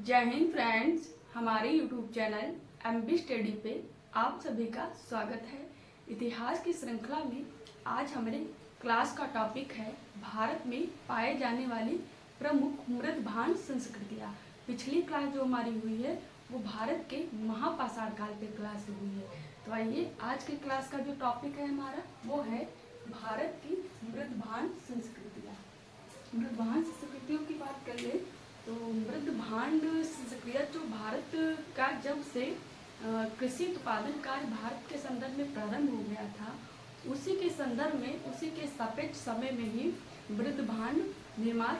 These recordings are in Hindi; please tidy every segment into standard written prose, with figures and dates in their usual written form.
जय हिंद फ्रेंड्स, हमारे यूट्यूब चैनल एमबी स्टडी पे आप सभी का स्वागत है। इतिहास की श्रृंखला में आज हमारे क्लास का टॉपिक है भारत में पाए जाने वाली प्रमुख मृदभांड संस्कृतियाँ। पिछली क्लास जो हमारी हुई है वो भारत के महापाषाण काल पे क्लास हुई है। तो आइए आज के क्लास का जो टॉपिक है हमारा वो है भारत की मृदभांड संस्कृतियाँ। मृदभांड संस्कृतियों की बात कर ले तो मृदभांड संस्कृतियाँ जो भारत का जब से कृषि उत्पादन कार्य भारत के संदर्भ में प्रारंभ हो गया था, उसी के संदर्भ में उसी के सापेक्ष समय में ही मृदभांड निर्माण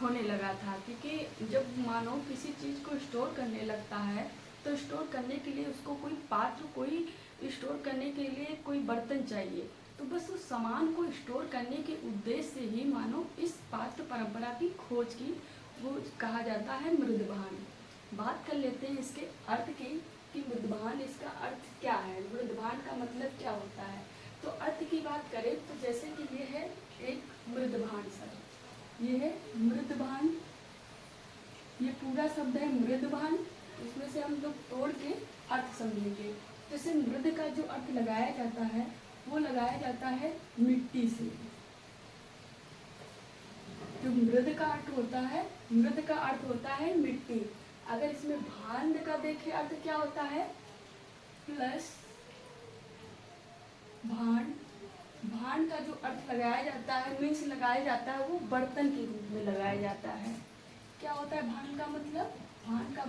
होने लगा था। क्योंकि जब मानव किसी चीज़ को स्टोर करने लगता है तो स्टोर करने के लिए उसको कोई पात्र, कोई स्टोर करने के लिए कोई बर्तन चाहिए। तो बस उस सामान को स्टोर करने के उद्देश्य से ही मानव इस पात्र परंपरा की खोज की, वो कहा जाता है मृदभांड। बात कर लेते हैं इसके अर्थ की कि मृदभांड इसका अर्थ क्या है, मृदभांड का मतलब क्या होता है। तो अर्थ की बात करें तो जैसे कि ये है एक मृदभांड शब्द, ये है मृदभांड, ये पूरा शब्द है मृदभांड। इसमें से हम लोग तोड़ के अर्थ समझेंगे। जैसे मृद का जो अर्थ लगाया जाता है वो लगाया जाता है मिट्टी से। जो मृद का अर्थ होता है, मृद का अर्थ होता है मिट्टी। अगर इसमें भांड का देखें अर्थ क्या होता है, प्लस भांड। भांड का जो अर्थ लगाया जाता है, मीन्स लगाया जाता है, वो बर्तन के रूप में लगाया जाता है। क्या होता है भांड का मतलब, भांड का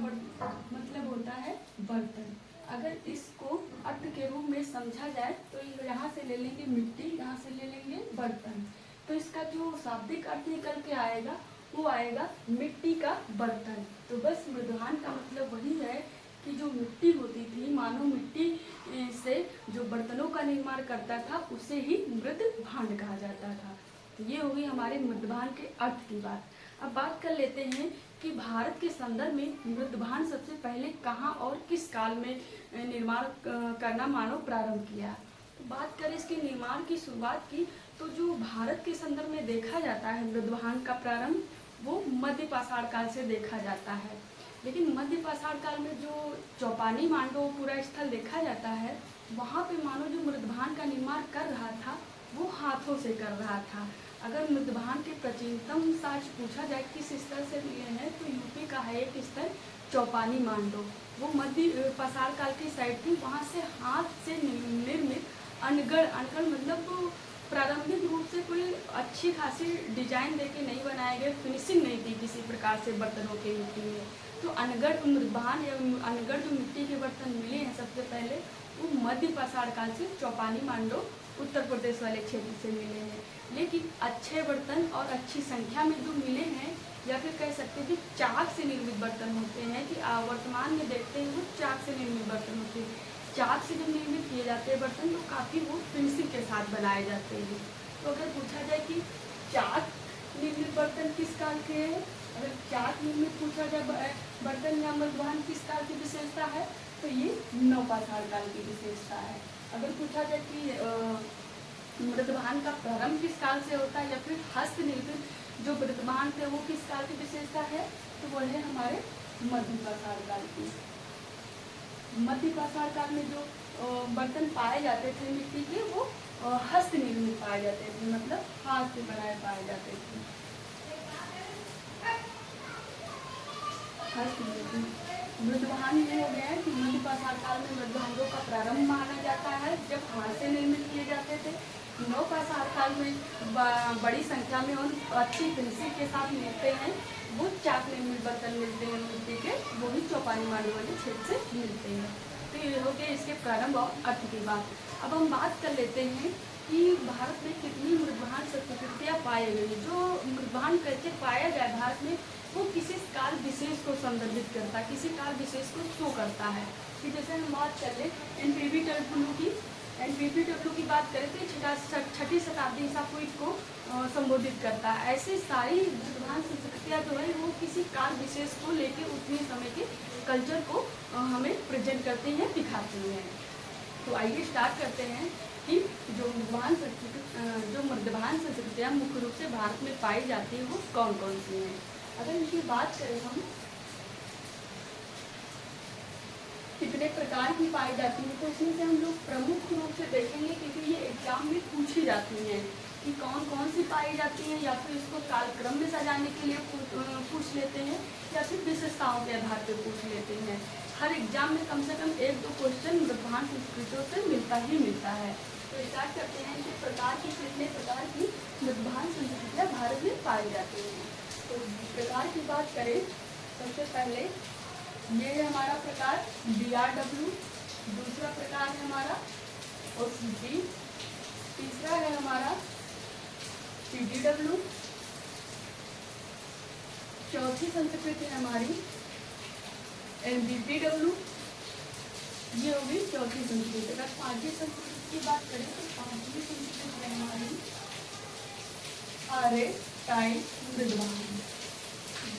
मतलब होता है बर्तन। अगर इसको अर्थ के रूप में समझा जाए तो यहाँ से ले लेंगे मिट्टी, यहाँ से ले लेंगे बर्तन। तो इसका जो शाब्दिक अर्थ निकल के आएगा वो आएगा मिट्टी का बर्तन। तो बस मृदभांड का मतलब वही है कि जो मिट्टी होती थी, मानो मिट्टी से जो बर्तनों का निर्माण करता था उसे ही मृदभांड कहा जाता था। तो ये होगी हमारे मृदभांड के अर्थ की बात। अब बात कर लेते हैं कि भारत के संदर्भ में मृदभांड सबसे पहले कहाँ और किस काल में निर्माण करना मानव प्रारंभ किया। तो बात करें इसके निर्माण की शुरुआत की तो जो भारत के संदर्भ में देखा जाता है मृदभांड का प्रारंभ वो मध्य पाषाण काल से देखा जाता है। लेकिन मध्य पाषाण काल में जो चौपानी मांडो पूरा स्थल देखा जाता है, वहाँ पे मानो जो मृदभांड का निर्माण कर रहा था वो हाथों से कर रहा था। अगर मृदभांड के प्राचीनतम साक्ष्य पूछा जाए किस स्तर से मिले हैं तो यूपी का है एक स्थल चौपानी मांडो। वो मध्य पाषाण काल की साइड थी। वहाँ से हाथ से निर्मित अनगढ़ मतलब प्रारंभिक रूप से कोई अच्छी खासी डिजाइन देके नहीं बनाए गए, फिनिशिंग नहीं थी किसी प्रकार से बर्तनों के मिट्टी में। तो अनगढ़ मृदभांड या अनगढ़ जो मिट्टी के बर्तन मिले हैं सबसे पहले वो मध्य पाषाण काल से चौपानी मांडो उत्तर प्रदेश वाले क्षेत्र से मिले हैं। लेकिन अच्छे बर्तन और अच्छी संख्या में जो मिले हैं, या फिर कह सकते हैं कि चाक से निर्मित बर्तन होते हैं, कि वर्तमान में देखते हैं वो चाक से निर्मित बर्तन होते हैं। चाक से जब निर्मित किए जाते हैं बर्तन तो काफ़ी वो फिनिशिंग के साथ बनाए जाते हैं। तो अगर पूछा जाए कि चाक निर्मित बर्तन किस काल के हैं, अगर चाक निर्मित पूछा जाए बर्तन या मृदभांड किस काल की विशेषता है तो ये नवपाषाण काल की विशेषता है। अगर पूछा जाए कि मृदभांड का प्रारंभ किस काल से होता है या फिर हस्त निर्मित जो मृदभांड थे वो किस काल की विशेषता है तो वो है हमारे मध्य पाषाण काल की। मध्य पाषाण काल में जो बर्तन पाए जाते थे मिट्टी के वो हस्त निर्मित पाए जाते थे, मतलब हाथ से बनाए पाए जाते थे। हस्त निर्मित मृदभांड ये हो गया है कि मध्य पाषाण काल में मृदभांडों का प्रारंभ माना जाता है जब हाथ से निर्मित किए जाते थे। नवपाषाण काल में बड़ी संख्या में और अच्छी फिनिशिंग के साथ मिलते हैं वो चाक निर्मित बर्तन मिलते हैं मिट्टी के, वो भी चौपानी मांडो वाले क्षेत्र से मिलते हैं। तो ये हो गया इसके प्रारंभ और अर्थ की बात। अब हम बात कर लेते हैं कि भारत में कितनी मृदभांड संस्कृतियाँ पाई गई। जो मृदभांड कैसे पाया जाए भारत में वो किसी काल विशेष को संदर्भित करता है, किसी काल विशेष को शो करता है। कि जैसे हम बात कर लें एनपीपीडब्ल्यू की बात करें तो छठी शताब्दी ईसा पूर्व को संबोधित करता है। ऐसी सारी मृदभांड संस्कृतियाँ जो है वो किसी काल विशेष को लेके उतने समय के कल्चर को हमें प्रेजेंट करती हैं, दिखाती हैं। तो आइए स्टार्ट करते हैं कि जो मृदभांड संस्कृतियाँ मुख्य रूप से भारत में पाई जाती है वो कौन कौन सी हैं। अगर इनकी बात करें हम कितने प्रकार की पाई जाती हैं, तो उसमें से हम लोग प्रमुख रूप से देखेंगे क्योंकि ये एग्जाम में पूछी जाती हैं कि कौन कौन सी पाई जाती हैं, या फिर इसको कालक्रम में सजाने के लिए पूछ लेते हैं, या फिर विशेषताओं के आधार पर पूछ लेते हैं। हर एग्जाम में कम से कम 1-2 क्वेश्चन मृदभान संस्कृतियों से मिलता ही मिलता है। तो स्टार्ट करते हैं कि प्रकार की कितने प्रकार की मृदभान संस्कृतियाँ भारत में पाई जाती हैं। तो प्रकार की बात करें, सबसे पहले ये है हमारा प्रकार BRW, दूसरा प्रकार है हमारा OCP, तीसरा है हमारा CDW, चौथी संस्कृति है हमारी NBPW, ये होगी चौथी संस्कृति। अगर पांचवी संस्कृति की बात करें तो पांचवी संस्कृति है हमारी आर्य टाई मृदभान।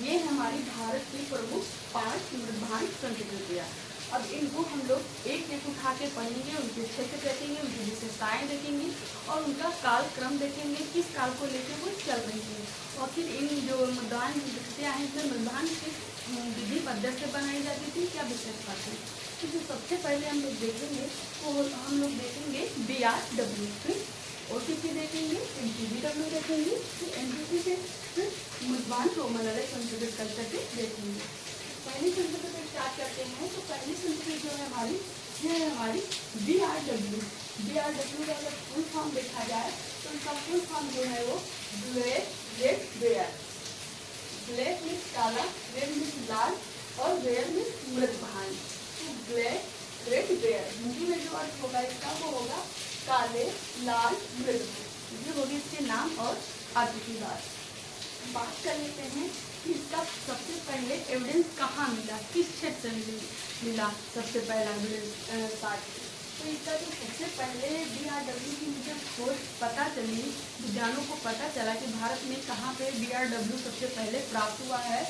ये हमारी भारत की प्रमुख 5 मृदभान संस्कृतियाँ। अब इनको हम लोग एक एक उठा के पढ़ेंगे, उनके क्षेत्र देखेंगे, उनकी विशेषताएं देखेंगे और उनका कालक्रम देखेंगे, किस काल को लेकर वो चल रही है। और फिर इन जो मृदभान संस्कृतियाँ हैं, इसमें मृदभान किस विधि पद्धति से बनाई जाती थी, क्या विशेषता थी। तो जो सबसे पहले हम लोग देखेंगे वो हम लोग देखेंगे BRW, फिर OCP देखेंगे, NBPW देखेंगे, फिर NBP से फिर मृदभान रोमन संस्कृत कल्चर के देखेंगे। पहली संस्कृति से स्टार्ट करते हैं। तो पहली संस्कृति जो है हमारी, ये है हमारी BRW। BRW का अगर फुल फॉर्म देखा जाए तो इसका फुल फॉर्म जो है वो black red ware. Black means काला, रेड मीन्स लाल और वेयर मीन्स मृदभान। तो ब्लैक रेड वेयर हिंदी में जो अर्थ होगा इसका वो होगा काले लाल मृदभान। ये होगी इसके नाम और अर्थ की बात कर लेते हैं कि इसका सबसे पहले एविडेंस कहाँ मिला, किस क्षेत्र से मिला सबसे पहला एविडेंस पार्ट। तो इसका जो सबसे पहले BRW की मुझे खोज पता चली, विज्ञानों को पता चला कि भारत में कहाँ पे BRW सबसे पहले प्राप्त हुआ है,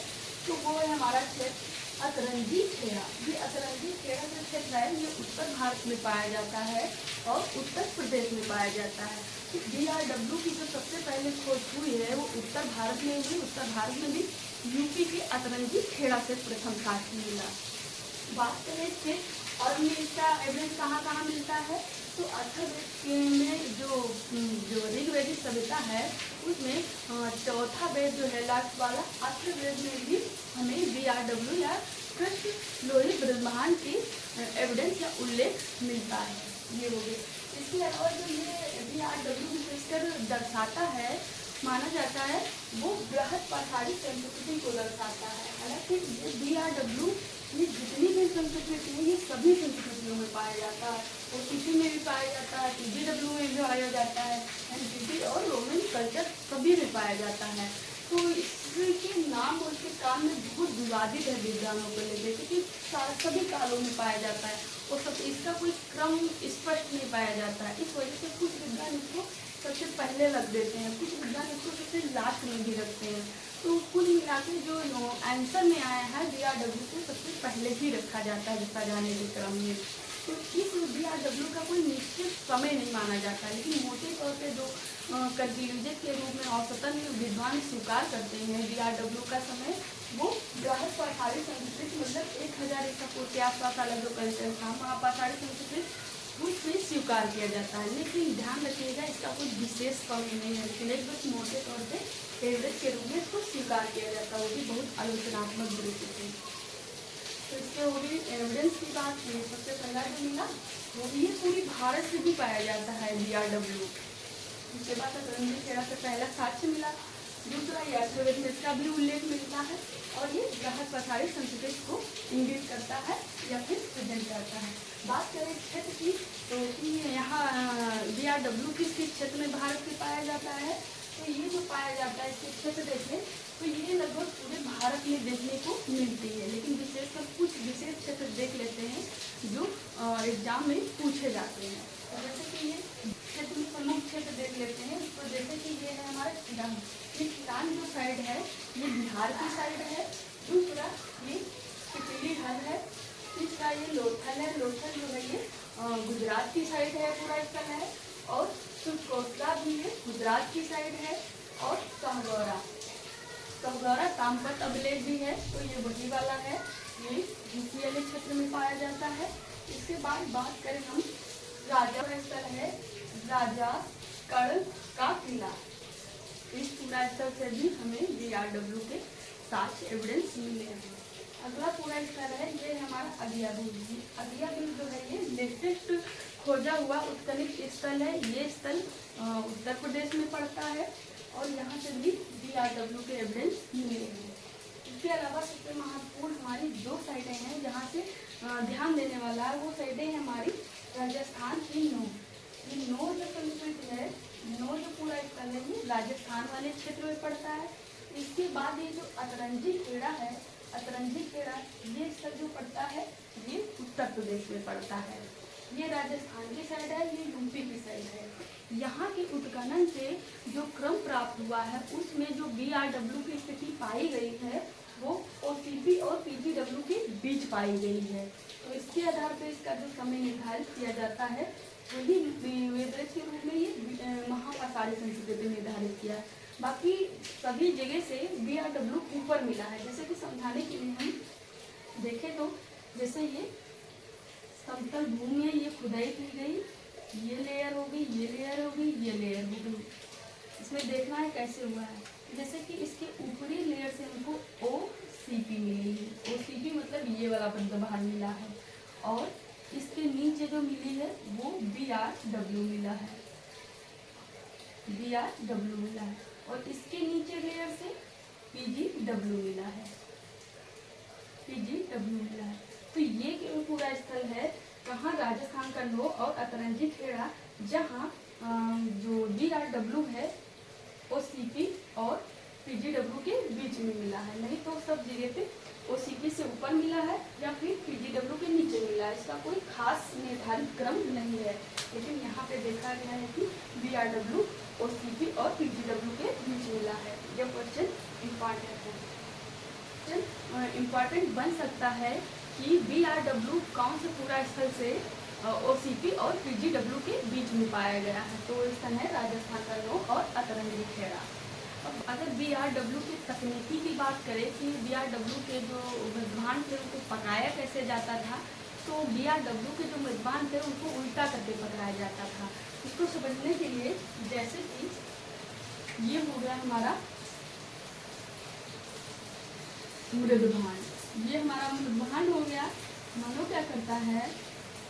तो वो है हमारा क्षेत्र अतरंगी खेड़ा। ये अतरंगी खेड़ा जो क्षेत्र है ये उत्तर भारत में पाया जाता है और उत्तर प्रदेश में पाया जाता है। तो BRW की जो सबसे पहले खोज हुई है वो उत्तर भारत में हुई। उत्तर भारत में भी यूपी के अतरंगी खेड़ा से प्रथम साक्ष्य मिला। बात करें फिर और इसका एविडेंस कहाँ कहाँ मिलता है, तो अथर्ववेद में जो ऋग्वेदिक सभ्यता है उसमें चौथा वेद जो है लास्ट वाला अथर्ववेद में भी हमें BRW या कृष्ण लोही मृदभान की एविडेंस या उल्लेख मिलता है। ये हो गए। इसके अलावा जो ये BRW विशेषकर दर्शाता है, माना जाता है वो बृहद पठारी संस्कृति को दर्शाता है। हालांकि ये BRW ये जितनी भी संस्कृति है ये सभी संस्कृतियों में पाया जाता है, और किसी में भी पाया जाता है, CDW में भी पाया जाता है, NBP और रोमन कल्चर सभी में पाया जाता है। तो इसके नाम और इसके काल में बहुत विवादित है विद्वानों को लेकर, क्योंकि सभी कालों में पाया जाता है और सब इसका कोई क्रम स्पष्ट नहीं पाया जाता है। इस वजह से कुछ विद्वान इसको सबसे पहले रख देते हैं, कुछ विद्वान इसको सबसे लास्ट में भी रखते हैं। तो कुल मिला के जो आंसर में आया है BRW को सबसे पहले ही रखा जाता है लिखा जाने के क्रम में। तो इस BRW का कोई निश्चित समय नहीं माना जाता, लेकिन मोटे तौर पे जो कंटिन्यूजेट के रूप में औसतन विद्वान स्वीकार करते हैं BRW का समय वो बृहद पठारी संस्कृत मतलब 1000 ईसा पूर्व के आसपास वाला जो कल्चर था वहाँ पठारी संस्कृत उसमें स्वीकार किया जाता है। लेकिन ध्यान रखिएगा इसका कोई विशेष समय नहीं है, लेकिन एक बस मोटे तौर पे एवरेज के रूप में इसको स्वीकार किया जाता है, वो भी बहुत आलोचनात्मक दृष्टि से। तो इसके वो भी एविडेंस की बात की सबसे पहला जो मिला वो भी ये पूरी भारत से भी पाया जाता है BRW। उसके बाद अतरंगी खेड़ा से पहला साक्ष्य मिला। दूसरा ये अथर्ववेद में इसका भी उल्लेख मिलता है और ये बृहद पठारी संस्कृति को इंगित करता है या फिर प्रेजेंट करता है। बात करें क्षेत्र की तो यहाँ BRW किस क्षेत्र में भारत में पाया जाता है, तो ये जो पाया जाता है इसके क्षेत्र देखें तो ये लगभग पूरे भारत में देखने को मिलती है, लेकिन विशेषकर कुछ विशेष क्षेत्र देख लेते हैं जो एग्जाम में पूछे जाते हैं। जैसे कि ये क्षेत्र में प्रमुख क्षेत्र देख लेते हैं, तो जैसे कि ये है हमारा ईरान। ये ईरान जो साइड है ये बिहार की साइड है। दूसरा ये पिपीलीहर है। तीसरा ये लोथल है। लोथल जो है ये गुजरात की साइड है पूरा स्थल है। और सुरकोटला भी है गुजरात की साइड है। और कहगौरा तामपत अभिलेख भी है, तो ये वही वाला है। ये यूपी वाले क्षेत्र में पाया जाता है। इसके बाद बात करें हम राजा स्थल है राजा कर्ण का किला। इस पूरा स्थल से भी हमें BRW के साक्ष्य एविडेंस मिले हैं। अगला पूरा स्थल है ये हमारा अगियादुर्ग। अगियादुर्ग जो है ये लेटेस्ट खोजा हुआ उत्खनित स्थल है। ये स्थल उत्तर प्रदेश में पड़ता है और यहाँ से भी BRW के एविडेंस मिले हैं। इसके अलावा सबसे महत्वपूर्ण हमारी दो साइटें हैं जहाँ से ध्यान देने वाला है, वो साइटें हैं हमारी राजस्थान की नौर। ये नौर जो संस्कृत है, नौर जो पूरा स्थल है ये राजस्थान वाले क्षेत्र में पड़ता है। इसके बाद ये जो अतरंजी खेड़ा है, अतरंजी खेड़ा ये स्थल जो पड़ता है ये उत्तर प्रदेश में पड़ता है। ये राजस्थान की साइड है, ये यूपी की साइड है। यहाँ के उत्खनन से जो क्रम प्राप्त हुआ है उसमें जो BRW की स्थिति पाई गई है वो OCP और PGW के बीच पाई गई है। तो इसके आधार पर इसका जो समय निर्धारित किया जाता है वही वेदरेज के रूप में ये महापाषाणी संस्कृति निर्धारित किया है। बाकी सभी जगह से BRW ऊपर मिला है। जैसे कि समझाने के लिए हम देखें तो जैसे ये समतल भूमि है, ये खुदाई की गई, ये लेयर हो गई, ये लेयर हो गई, ये लेयर हो गई। इसमें देखना है कैसे हुआ है। जैसे कि इसके ऊपरी लेयर से हमको OCP मिली है। OCP मतलब ये वाला बंदरभान मिला है और इसके नीचे जो मिली है वो BRW मिला है, BRW मिला है और इसके नीचे लेयर से PGW मिला है, PGW मिला है। तो ये पूरा स्थल है कहाँ, राजस्थान का नौर और अतरंजी खेड़ा, जहाँ जो BRW है OCP और PGW के बीच में मिला है। नहीं तो सब जगह पे OCP से ऊपर मिला है या फिर PGW के नीचे मिला है। इसका कोई खास निर्धारित क्रम नहीं है, लेकिन यहाँ पे देखा गया है कि BRW OCP और PGW के बीच मिला है। यह क्वेश्चन इम्पॉर्टेंट है। इम्पॉर्टेंट बन सकता है कि BRW कौन से पूरा स्थल से OCP और PGW के बीच में पाया गया है। तो स्थल है राजस्थान का नौर और अतरंगी खेड़ा। अब अगर BRW की तकनीकी की बात करें कि BRW के जो मेजबान थे उनको पकाया कैसे जाता था, तो BRW के जो मेजबान थे उनको उल्टा करके पकाया जाता था। इसको समझने के लिए जैसे कि ये हो गया हमारा मृदभांड, ये हमारा मृदभांड हो गया। मानो क्या करता है,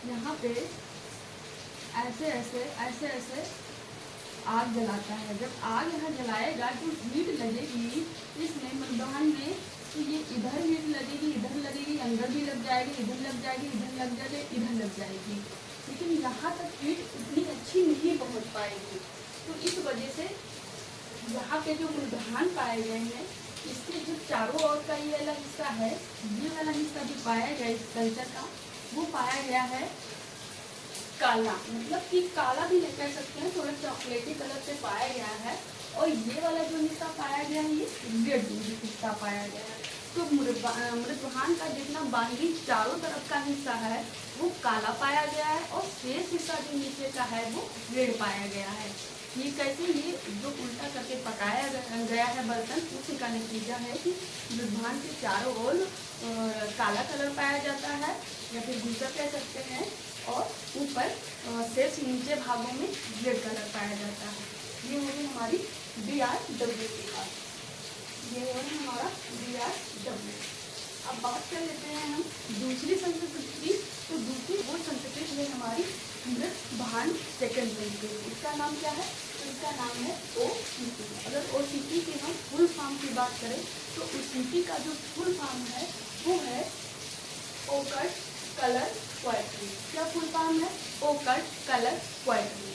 यहाँ पे ऐसे ऐसे ऐसे ऐसे आग जलाता है। जब आग यहाँ जलाएगा जो हीट लगेगी इसमें मृदभांड में, तो ये इधर हीट लगेगी, इधर लगेगी, अंदर भी लग जाएगी, इधर लग जाएगी, इधर लग जाएगी, इधर लग जाएगी, लेकिन यहाँ तक हीट उतनी अच्छी नहीं पहुँच पाएगी। तो इस वजह से यहाँ पे जो मृदभांड पाए गए हैं इसके जो चारों ओर का ये वाला हिस्सा है, ये वाला हिस्सा जो पाया गया इस कल्चर का, वो पाया गया है काला, मतलब कि काला भी नहीं कह सकते हैं, थोड़ा चॉकलेटी कलर से पाया गया है। और ये वाला जो हिस्सा पाया गया है ये रेड हिस्सा पाया गया है। तो मृदभांड का जितना बाहरी चारों तरफ का हिस्सा है वो काला पाया गया है और शेष हिस्सा जो नीचे का है वो रेड पाया गया है। ये कैसे, ये जो उल्टा करके पकाया गया है बर्तन, उसी का नतीजा है कि मृदभांड के चारों ओर काला कलर पाया जाता है या फिर धूसर कह सकते हैं, और ऊपर शेष नीचे भागों में रेड कलर पाया जाता है। ये होगी हमारी BRW की बात, ये है हमारा BRW। अब बात कर लेते हैं हम दूसरी संस्कृति। तो दूसरी वो संस्कृति है हमारी मृदभांड सेकंड संस्कृति। इसका नाम क्या है, तो इसका नाम है OCP। अगर OCP की हम फुल फॉर्म की बात करें तो OCP का जो फुल फॉर्म है वो है ओकल्ट कलर पोएट्री। क्या फुल फॉर्म है, ओकल्ट कलर पोएट्री।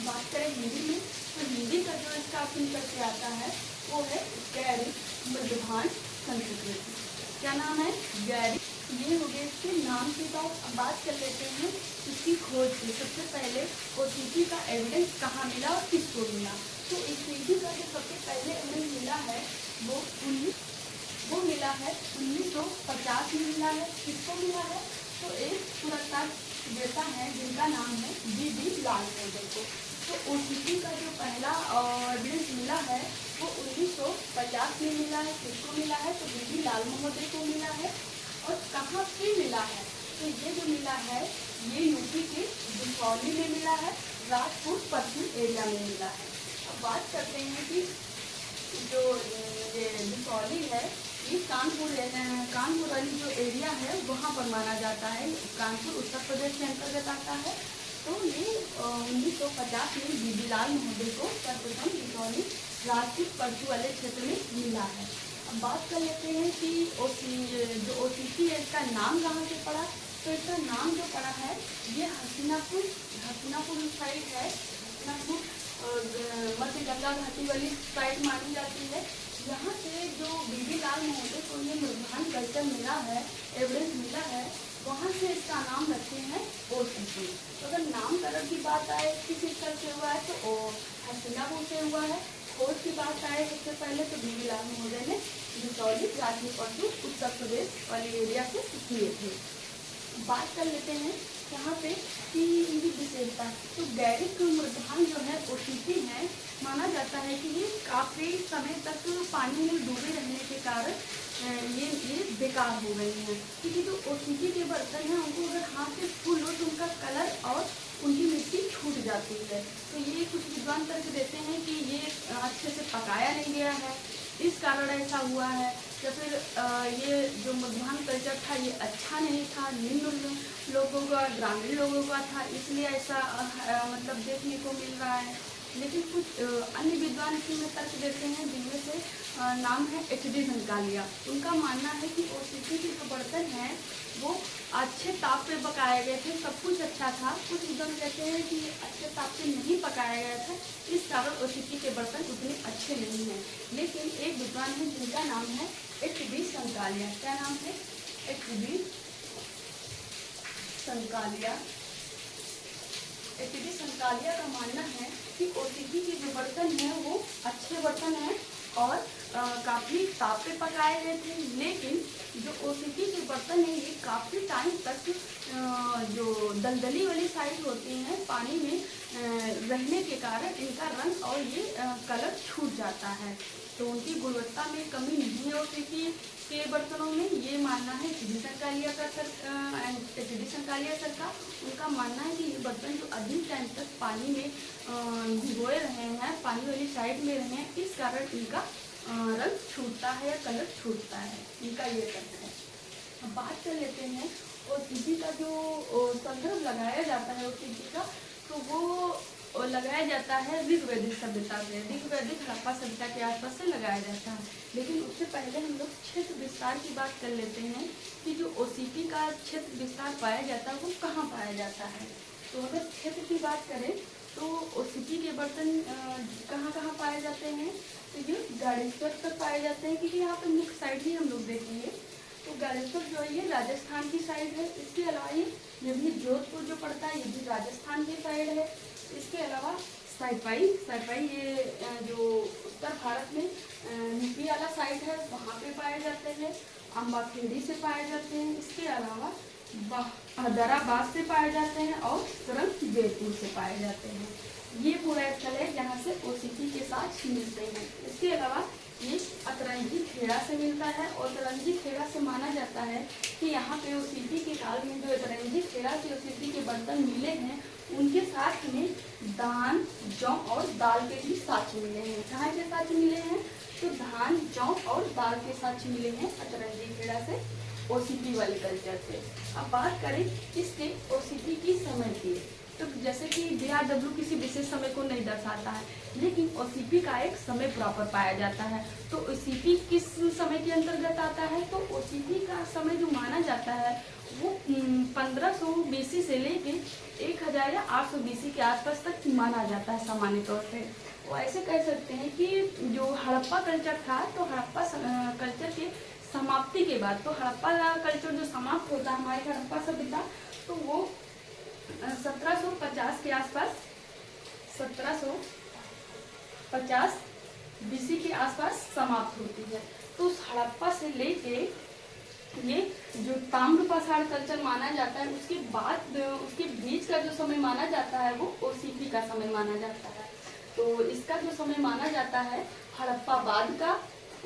बात करें हिंदी में तो हिंदी का जो इसका ऑप्शन करके आता है वो है गैरिक मृदभांड संस्कृति। क्या नाम है, गैरिक। ये हो गए इसके नाम की बात कर लेते हैं इसकी खोज की। सबसे पहले OCP का एविडेंस कहाँ मिला और किसको मिला। तो OCP का जो सबसे पहले एविडेंस मिला है वो मिला है 1950 में मिला है। किसको मिला है, तो एक पुरातत्ववेत्ता है जिनका नाम है BB लालमोदर को। तो OCP का जो पहला एविडेंस मिला है वो 1950 में मिला है। किसको मिला है, तो BB लालमोदर को मिला है। और कहाँ पे मिला है, तो ये जो मिला है ये यूपी के बिसौली में मिला है, राजपुर पश्चिम एरिया में मिला है। अब बात करते हैं कि जो ये बिसौली है ये कानपुर वाली जो एरिया है वहाँ पर माना जाता है। कानपुर उत्तर प्रदेश के अंतर्गत आता है। तो ये 1950 में बीबी लाल महोदय को सर्वप्रथम बिसौली राजपूत परचू वाले क्षेत्र में मिला है। अब बात कर लेते हैं कि जो OCP है इसका नाम कहाँ से पड़ा, तो इसका नाम जो पड़ा है ये हसीनापुर साइड है। हसीनापुर मध्य गंगा घाटी वाली साइड मानी जाती है। यहाँ से जो बीबी लाल महोदय को ये मृदभान कल्चर मिला है, एविडेंस मिला है, वहाँ से इसका नाम रखे हैं OCP। तो अगर नामकरण की बात आए किस स्थल से हुआ है तो हसीनापुर से हुआ है। खोज की बात आए सबसे पहले तो बीबी लाल महोदय ने बिसौली राजपूत परचू उत्तर प्रदेश वाली एरिया से किए थे। बात कर लेते हैं यहाँ पे कि इनकी विशेषता, तो गैरिक मृदभान जो है OCP है, माना जाता है कि ये काफ़ी समय तक पानी में डूबे रहने के कारण ये बेकार हो गई हैं, क्योंकि जो OCP के बर्तन हैं उनको अगर हाथ से छू लो तो उनका कलर और उनकी मिट्टी छूट जाती है। तो ये कुछ विद्वान तर्क देते हैं कि ये अच्छे से पकाया नहीं गया है, इस कारण ऐसा हुआ है, या फिर ये जो मृदभान कल्चर था ये अच्छा नहीं था, निम्न लोगों का, ग्रामीण लोगों का था, इसलिए ऐसा मतलब देखने को मिल रहा है। लेकिन कुछ अन्य विद्वान इसमें तर्क देते हैं जिनमें से नाम है HD संकालिया। उनका मानना है कि OCP के जो बर्तन हैं वो अच्छे ताप पे पकाए गए थे, सब कुछ अच्छा था। कुछ विद्वान कहते हैं कि अच्छे ताप पे नहीं पकाया गया था, इस कारण OCP के बर्तन उतने अच्छे नहीं हैं। लेकिन एक विद्वान है जिनका नाम है HD संकालिया। क्या नाम है? HD संकालिया। HD संकालिया का मानना है कि OCP के जो बर्तन हैं वो अच्छे बर्तन हैं और काफ़ी ताप पे पकाए गए थे, लेकिन जो OCP के बर्तन हैं ये काफ़ी टाइम तक जो दलदली वाली साइड होती हैं पानी में रहने के कारण इनका रंग और ये कलर छूट जाता है। तो उनकी गुणवत्ता में कमी नहीं है OCP के बर्तनों में, ये मानना है HD संकालिया सर का। उनका मानना है कि ये बर्तन जो अधिक टाइम तक पानी में भिगोए रहे हैं, पानी वाली साइड में रहे हैं, इस कारण इनका रंग छूटता है या कलर छूटता है, इनका ये तर्क है। अब बात कर लेते हैं OCP का जो संदर्भ लगाया जाता है OCP का, तो वो लगाया जाता है ऋग्वैदिक सभ्यता से, ऋग्वैदिक हड़प्पा सभ्यता के आसपास से लगाया जाता है। लेकिन उससे पहले हम लोग क्षेत्र विस्तार की बात कर लेते हैं कि जो OCP का क्षेत्र विस्तार पाया जाता है वो कहाँ पाया जाता है। तो अगर क्षेत्र की बात करें तो OCP के बर्तन कहाँ कहाँ पाए जाते हैं, तो ये गाड़ेश्वर पर पाए जाते हैं, क्योंकि यहाँ पर मुख्य साइड ही हम लोग देखेंगे। तो गाड़ेश्वर जो है ये राजस्थान की साइड है। इसके अलावा ये भी जोधपुर जो पड़ता है ये भी राजस्थान की साइड है। इसके अलावा सैपाई ये जो उत्तर भारत में यूपी वाला साइड है वहाँ पे पाए जाते हैं। अम्बाखेड़ी से पाए जाते हैं। इसके अलावा हैदराबाद से पाए जाते हैं और तुरंत जयपुर से पाए जाते हैं। ये पूरा स्थल है जहाँ से OCP के साथ मिलते हैं। इसके अलावा ये अतरंगी खेड़ा से मिलता है और अतरंगी खेड़ा से माना जाता है कि यहाँ पे OCP के काल में जो अतरंगी खेड़ा से OCP के बर्तन मिले हैं उनके साथ में धान, जौ और दाल के भी साक्ष्य मिले हैं। कहाँ के साक्ष्य मिले हैं? तो धान, जौ और दाल के साक्ष्य मिले हैं अतरंगी खेड़ा से OCP वाले कल्चर से। अब बात करें इसके OCP की समय की, तो जैसे कि DRW किसी विशेष समय को नहीं दर्शाता है, लेकिन OCP का एक समय प्रॉपर पाया जाता है। तो OCP किस समय के अंतर्गत आता है? तो OCP का समय जो माना जाता है वो 1500 BC से लेके 1000 या 800 BC के आसपास तक माना जाता है सामान्य तौर पे। वो ऐसे कह सकते हैं कि जो हड़प्पा कल्चर था, तो हड़प्पा कल्चर के समाप्ति के बाद, तो हड़प्पा कल्चर जो समाप्त होता है हमारी हड़प्पा सभ्यता, तो वो 1750 के आसपास, 1750 BC के आसपास समाप्त होती है। तो उस हड़प्पा से लेके ये जो ताम्रपाषाण कल्चर माना जाता है उसके बाद उसके बीच का जो समय माना जाता है वो OCP का समय माना जाता है। तो इसका जो समय माना जाता है हड़प्पा बाद का,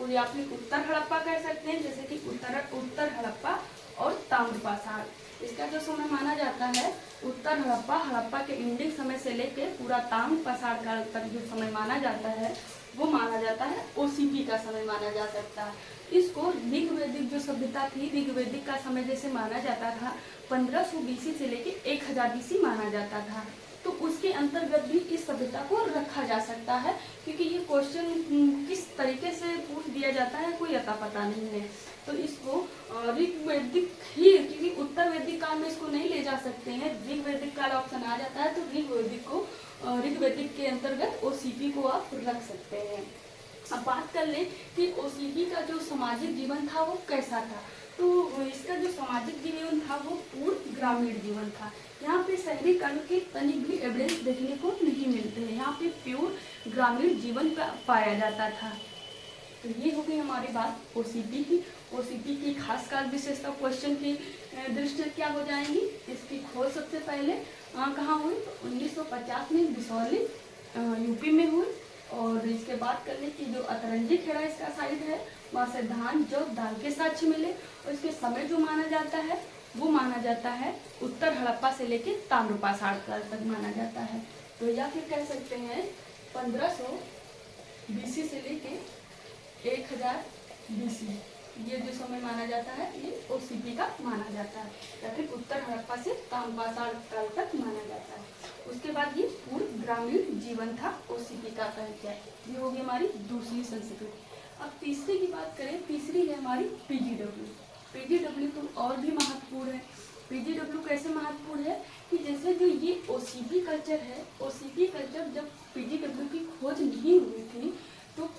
या फिर उत्तर हड़प्पा कह सकते हैं, जैसे कि उत्तर हड़प्पा और ताम्रपाषाण। इसका जो समय माना जाता है उत्तर हड़प्पा के इंडिक समय से लेके पूरा ताम्रपाषाण काल तक जो समय माना जाता है वो माना जाता है ओसीपी का समय माना जा सकता है। इसको ऋग्वैदिक जो सभ्यता थी, ऋग्वैदिक का समय जैसे माना जाता था 1500 बीसी से लेके 1000 बीसी माना जाता था, तो उसके अंतर्गत भी इस सभ्यता को रखा जा सकता है, क्योंकि ये क्वेश्चन किस तरीके से पूछ दिया जाता है कोई अता पता नहीं है। तो इसको ऋग्वैदिक ही, क्योंकि उत्तर वैदिक काल में इसको नहीं ले जा सकते हैं, ऋग्वैदिक काल ऑप्शन आ जाता है, तो ऋग्वैदिक के अंतर्गत ओसीपी को आप रख सकते हैं। अब बात कर लें कि ओसीपी का जो सामाजिक जीवन था वो कैसा था। तो इसका जो सामाजिक जीवन था वो पूर्ण ग्रामीण जीवन था। यहाँ पे शहरी कर्ण के तनिक भी एविडेंस देखने को नहीं मिलते हैं, यहाँ पे प्योर ग्रामीण जीवन पाया जाता था। तो ये हो गई हमारी बात ओसीपी की। ओसीपी की खास काल विशेषता क्वेश्चन की दृष्टि क्या हो जाएंगी। इसकी खोज सबसे पहले कहाँ हुई, तो 1950 में बिसौली यूपी में हुई। और इसके बाद करने की जो अतरंजी खेड़ा इसका साइड है, वहाँ से धान जौ दाल के साक्ष्य मिले। और इसके समय जो माना जाता है वो माना जाता है उत्तर हड़प्पा से लेके ताम्रपाषाण काल तक माना जाता है। तो या फिर कह सकते हैं 1500 बीसी से लेके 1000 बीसी, ये जो समय माना जाता है ये ओसीपी का माना जाता है, या फिर उत्तर हड़प्पा से ताम्रपाषाण काल तक माना जाता है। उसके बाद ये पूर्ण ग्रामीण जीवन था ओसीपी का कल्चर। ये होगी हमारी दूसरी संस्कृति। अब तीसरी की बात करें, तीसरी है हमारी पीजीडब्ल्यू। पीजीडब्ल्यू तो और भी महत्वपूर्ण है। पीजीडब्ल्यू कैसे महत्वपूर्ण है कि जैसे जो ये ओसीपी कल्चर है, ओसीपी कल्चर जब पीजीडब्ल्यू की खोज नहीं हुई थी तो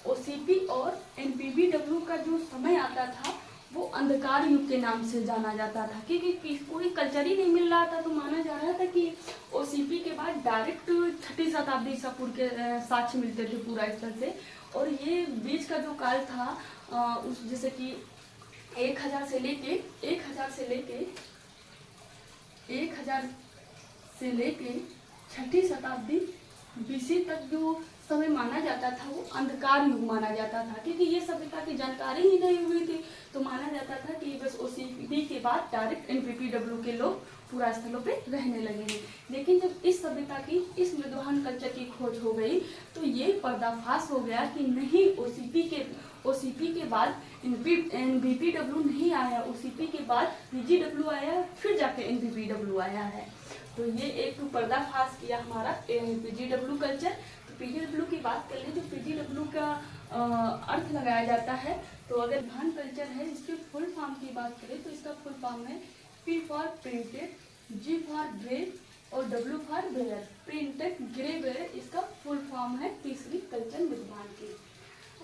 ओसीपी और एनपीबीडब्ल्यू का जो समय आता था वो अंधकार युग के नाम से जाना जाता था, क्योंकि कोई कल्चर ही नहीं मिल रहा था। तो माना जा रहा था कि ओसीपी के बाद डायरेक्ट 6ठी शताब्दी ईसा पूर्व के साक्ष्य मिलते थे पूरा स्थल से। और ये बीच का जो काल था उस जैसे कि 1000 से लेके 6ठी शताब्दी बीसी तक जो समय माना जाता था वो अंधकार युग माना जाता था, क्योंकि ये सभ्यता की जानकारी ही नहीं हुई थी। तो माना जाता था कि बस ओसीपी के बाद डायरेक्ट एनपीपीडब्ल्यू के लोग पूरा स्थलों पे रहने लगे हैं। लेकिन जब इस सभ्यता की, इस मृदुहान कल्चर की खोज हो गई तो ये पर्दाफाश हो गया कि नहीं, ओसीपी के बाद एनपीपीडब्ल्यू नहीं आया, ओसीपी के बाद पीजीडब्ल्यू आया, फिर जाके एनपीपीडब्ल्यू आया है। तो ये एक तो पर्दाफाश किया हमारा पीजीडब्ल्यू कल्चर। पीजीडब्ल्यू की बात कर लें तो पीजीडब्ल्यू का अर्थ लगाया जाता है। तो अगर धान कल्चर है, इसके फुल फॉर्म की बात करें तो इसका फुल फॉर्म है P for printed, G for grey और W for ware. Printed grey ware इसका फुल फॉर्म है तीसरी कल्चर मृदुहान की।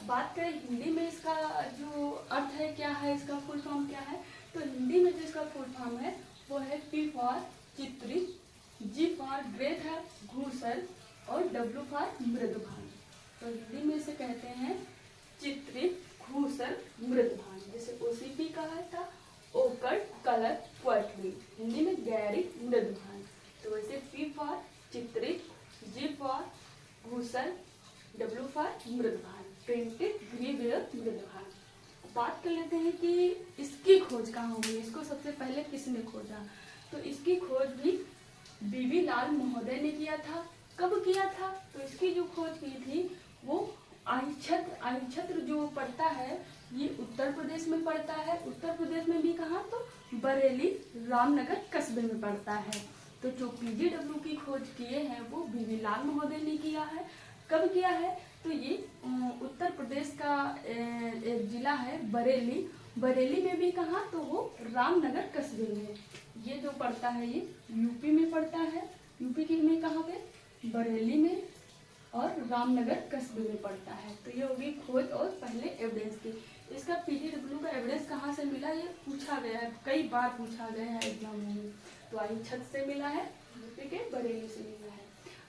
बात करें हिंदी में इसका जो अर्थ है क्या है, इसका फुल फॉर्म क्या है, तो हिंदी में जो इसका फुल फॉर्म है वो है पी फॉर चित्रित, जी फॉर ग्रे था घूसर और डब्ल्यू फॉर मृदुभान। तो हिंदी में इसे कहते हैं चित्रित, घूसर, मृदुभान। जैसे ओसीपी कहा था ओकर, कलर, पोएट्री, हिंदी में गैरिक, मृदुभान। तो वैसे पी फॉर चित्रित, जी फॉर घूसर, डब्ल्यू फॉर मृदुभान, प्रिंटेड, ग्रीवेयर, मृदुभान। बात कर लेते हैं कि इसकी खोज कहाँ हुई, इसको सबसे पहले किसने खोजा। तो इसकी खोज भी बीबी लाल महोदय ने किया था। कब किया था, तो इसकी जो खोज की थी वो आइछत्र जो पड़ता है ये उत्तर प्रदेश में पड़ता है। उत्तर प्रदेश में भी कहाँ, तो बरेली, रामनगर कस्बे में पड़ता है। तो जो पीजीडब्ल्यू की खोज किए हैं वो बीबी लाल महोदय ने किया है। कब किया है, तो ये उत्तर प्रदेश का एक जिला है बरेली, बरेली में भी कहाँ, तो वो रामनगर कस्बे में। ये जो पड़ता है ये यूपी में पड़ता है, यूपी के में कहाँ पे, बरेली में, और रामनगर कस्बे में पड़ता है। तो ये होगी खोज और पहले एविडेंस की। इसका पीजीडब्ल्यू का एविडेंस कहाँ से मिला, ये पूछा गया है, कई बार पूछा गया है एग्जाम में। तो आइछत्र से मिला है, यूपी के बरेली से मिला है।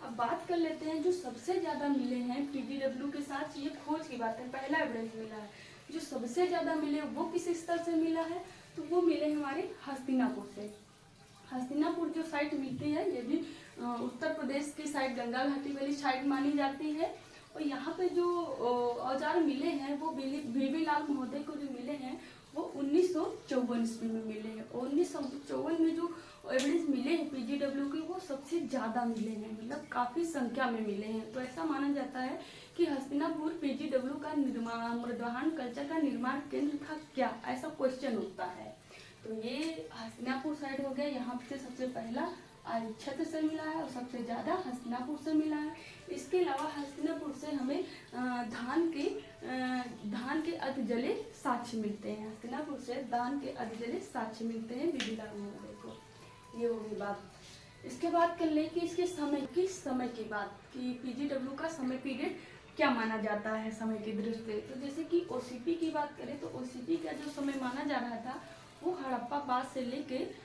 अब बात कर लेते हैं जो सबसे ज्यादा मिले हैं पीजीडब्ल्यू के साथ, ये खोज की बात है, पहला एविडेंस मिला है। जो सबसे ज्यादा मिले वो किस स्तर से मिला है, तो वो मिले हमारे हस्तिनापुर से। हस्तिनापुर जो साइट मिलती है ये भी उत्तर प्रदेश की साइड, गंगा घाटी वाली साइड मानी जाती है। और यहाँ पे जो औजार मिले हैं वो बीबी लाल महोदय को जो मिले हैं वो 1954 ईस्वी में मिले हैं। 1954 में जो एविडेंस मिले हैं पीजीडब्ल्यू के वो सबसे ज़्यादा मिले हैं, मतलब काफ़ी संख्या में मिले हैं। तो ऐसा माना जाता है कि हस्तिनापुर पीजीडब्ल्यू का निर्माण, मृदवाहन कल्चर का निर्माण केंद्र था क्या, ऐसा क्वेश्चन होता है। तो ये हस्तिनापुर साइड हो गया, यहाँ से सबसे पहला क्षेत्र से मिला है और सबसे ज़्यादा हस्तिनापुर से मिला है। इसके अलावा हस्तिनापुर से हमें धान के अधजले साक्ष्य मिलते हैं। हस्तिनापुर से धान के अधजले साक्ष्य मिलते हैं बिबिला महोदय को। ये होगी बात। इसके बाद कर ले कि इसके समय की बात कि पीजीडब्ल्यू का समय पीरियड क्या माना जाता है समय की दृष्टि से। तो जैसे कि ओसीपी की बात करें तो ओसीपी का जो समय माना जा रहा था वो हड़प्पा बाद से लेके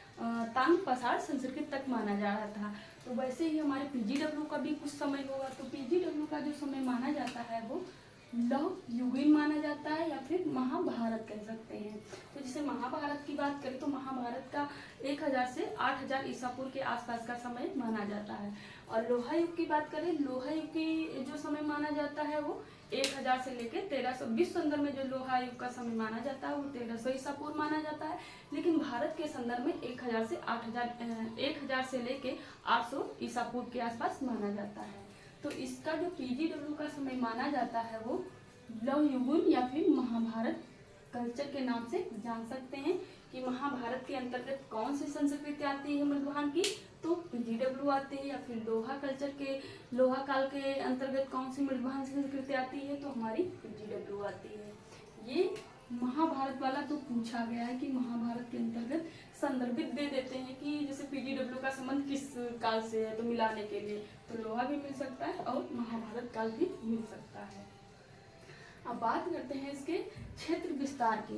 तांग पसार संस्कृति तक माना जा रहा था। तो वैसे ही हमारे पीजीडब्ल्यू का भी कुछ समय होगा। तो पीजीडब्ल्यू का जो समय माना जाता है वो लौह युगीन माना जाता है या फिर महाभारत कह सकते हैं। तो जैसे महाभारत की बात करें तो महाभारत का 1000 से 8000 ईसा पूर्व के आसपास का समय माना जाता है। और लोहा युग की बात करें, लोहा युग की जो समय माना जाता है वो 1000 से लेकर 1300 विश्व संदर्भ में जो लोहा युग का समय माना जाता है वो 1300 ईसा पूर्व माना जाता है। लेकिन भारत के संदर्भ में 1000 से लेके 800 ईसा पूर्व के आसपास माना जाता है। तो इसका जो पीजीडब्ल्यू का समय माना जाता है वो लौह युगीन या फिर महाभारत कल्चर के नाम से जान सकते हैं कि महाभारत के अंतर्गत कौन सी संस्कृति आती है मृदवाहन की, तो पीजीडब्ल्यू आती है। या फिर लोहा कल्चर के लोहा काल के अंतर्गत कौन सी मृदवाहन संस्कृति आती है, तो हमारी पीजीडब्ल्यू आती है। ये महाभारत वाला तो पूछा गया है कि महाभारत के अंतर्गत संदर्भित दे देते हैं कि जैसे पीजीडब्ल्यू का संबंध किस काल से है, तो मिलाने के लिए तो लोहा भी मिल सकता है और महाभारत काल भी मिल सकता है। अब बात करते हैं इसके क्षेत्र विस्तार की।